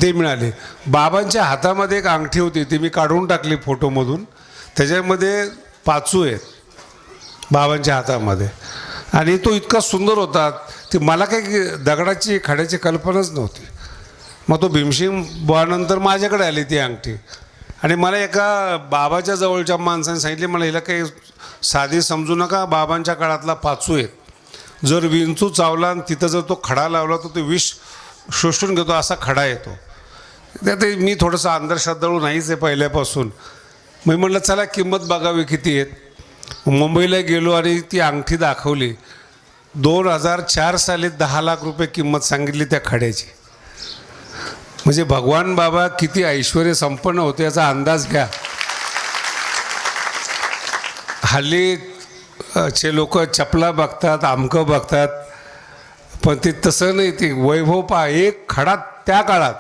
ते मिळाले. बाबांच्या हातामध्ये एक अंगठी होती, ती मी काढून टाकली फोटोमधून. त्याच्यामध्ये पाचू आहेत बाबांच्या हातामध्ये, आणि तो इतका सुंदर होता. ती मला काही दगडाची खड्याची कल्पनाच नव्हती. मग तो भीमसिंग बुवानंतर माझ्याकडे आली ती अंगठी, आणि मला एका बाबाच्या जवळच्या माणसाने सांगितले, मला हिला काही साधी समजू नका, बाबांच्या काळातला पाचू आहेत. जर विंचू चावला आणि तिथं जर तो खडा लावला तर तो विष शोषून घेतो, असा खडा येतो. त्यात मी थोडंसं अंधश्रद्धाळू नाहीच आहे पहिल्यापासून. मी म्हटलं चला किंमत बघावी किती आहेत. मुंबईला गेलो आणि ती अंगठी दाखवली. 2004 साली 10 लाख रुपये किंमत सांगितली त्या खड्याची. म्हणजे भगवान बाबा किती ऐश्वर्य संपन्न होते याचा अंदाज घ्या. हल्ली चे लोक चपला बघतात, आमकं बघतात, पण ते तसं नाही. ते वैभव पहा, एक खडा त्या काळात